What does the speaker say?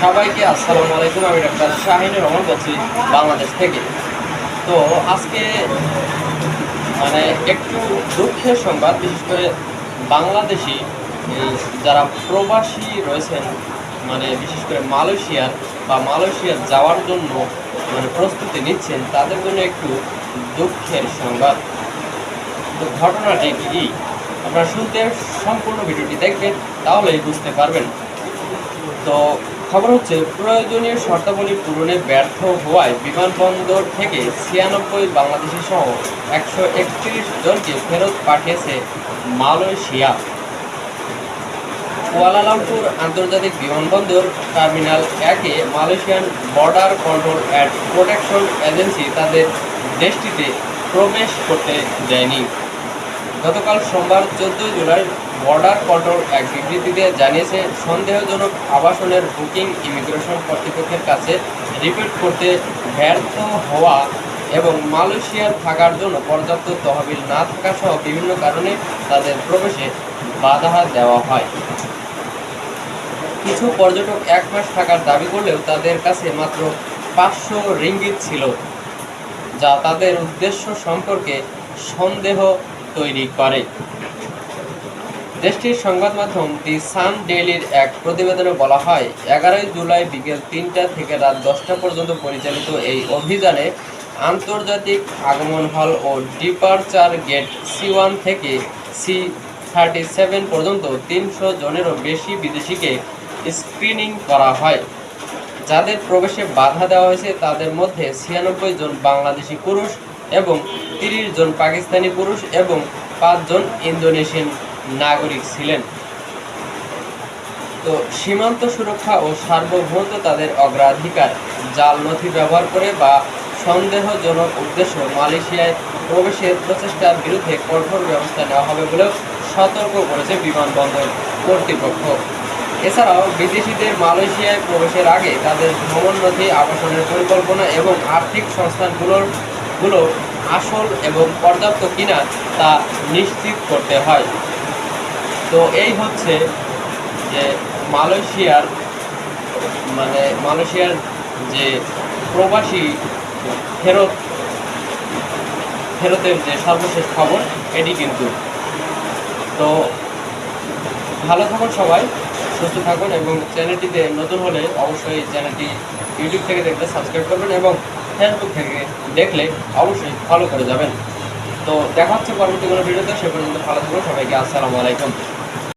সবাইকে আসসালামু আলাইকুম। আমি ডাক্তার শাহিনুর রহমান বলছি বাংলাদেশ থেকে। তো আজকে একটু দুঃখের সংবাদ, বিশেষ করে বাংলাদেশি এই যারা প্রবাসী রয়েছেন, বিশেষ করে মালয়েশিয়া যাওয়ার জন্য প্রস্তুতি নিচ্ছেন, তাদের জন্য একটু দুঃখের সংবাদ। তো ঘটনাটি কি আপনারা শুনতে সম্পূর্ণ ভিডিওটি দেখবেন, তাহলেই বুঝতে পারবেন। তো খবর হচ্ছে, প্রয়োজনীয় শর্তাবলী পূরণে ব্যর্থ হওয়ায় বিমানবন্দর থেকে 96 বাংলাদেশি সহ 131 জনকে ফেরত পাঠিয়েছে মালয়েশিয়া। কুয়ালালামপুর আন্তর্জাতিক বিমানবন্দর টার্মিনাল 1-এ Malaysian border control and protection agency তাদের দেশটিতে প্রবেশ করতে দেয়নি। গতকাল সোমবার 14 জুলাই বর্ডার কন্ট্রোল এক বিবৃতিতে জানিয়েছে, সন্দেহজনক আবাসনের বুকিং ইমিগ্রেশন কর্তৃপক্ষের কাছে রিপোর্ট করতে ব্যর্থ হওয়া এবং মালয়েশিয়ার থাকার জন্য পর্যাপ্ত তহবিল না থাকা সহ বিভিন্ন কারণে তাদের প্রবেশে বাধা দেওয়া হয়। কিছু পর্যটক 1 মাস থাকার দাবি করলেও তাদের কাছে মাত্র 500 রিঙ্গিত ছিল, যা তাদের উদ্দেশ্য সম্পর্কে সন্দেহ তৈরি করে। দেশটির সংবাদ মাধ্যম দি সান ডেইলির এক প্রতিবেদনে বলা হয়, 11 জুলাই বিকেল 3টা থেকে রাত 10টা পর্যন্ত পরিচালিত এই অভিযানে আন্তর্জাতিক আগমন হল ও ডিপারচার গেট C1 থেকে C37 পর্যন্ত 300 জনেরও বেশি বিদেশিকে স্ক্রিনিং করা হয়। যাদের প্রবেশে বাধা দেওয়া হয়েছে তাদের মধ্যে 96 জন বাংলাদেশি পুরুষ এবং 30 জন পাকিস্তানি পুরুষ এবং 5 জন ইন্দোনেশিয়ান নাগরিক ছিলেন। তো সীমান্ত সুরক্ষা ও সার্বভৌমত্ব তাদের অগ্রাধিকার। জাল নথি ব্যবহার করে বা সন্দেহজনক উদ্দেশ্য মালয়েশিয়ায় প্রবেশের প্রচেষ্টার বিরুদ্ধে কঠোর ব্যবস্থা নেওয়া হবে বলেও সতর্ক করেছে বিমানবন্দর কর্তৃপক্ষ। এছাড়াও বিদেশিদের মালয়েশিয়ায় প্রবেশের আগে তাদের ভ্রমণ নথি, আবাসনের পরিকল্পনা এবং আর্থিক সংস্থানগুলো আসল এবং পর্যাপ্ত কিনা তা নিশ্চিত করতে হয়। তো এই হচ্ছে যে মালয়েশিয়ার যে প্রবাসী ফেরতের যে সর্বশেষ খবর এটি কিন্তু। তো ভালো থাকুন সবাই, সুস্থ থাকুন এবং চ্যানেলটিতে নতুন হলে অবশ্যই চ্যানেলটি ইউটিউব থেকে দেখলে সাবস্ক্রাইব করবেন এবং ফেসবুক থেকে দেখলে অবশ্যই ফলো করে যাবেন। তো দেখা হচ্ছে পরবর্তী কোনো ভিডিওতে। সে পর্যন্ত ভালো থাকুন, সবাইকে আসসালামু আলাইকুম।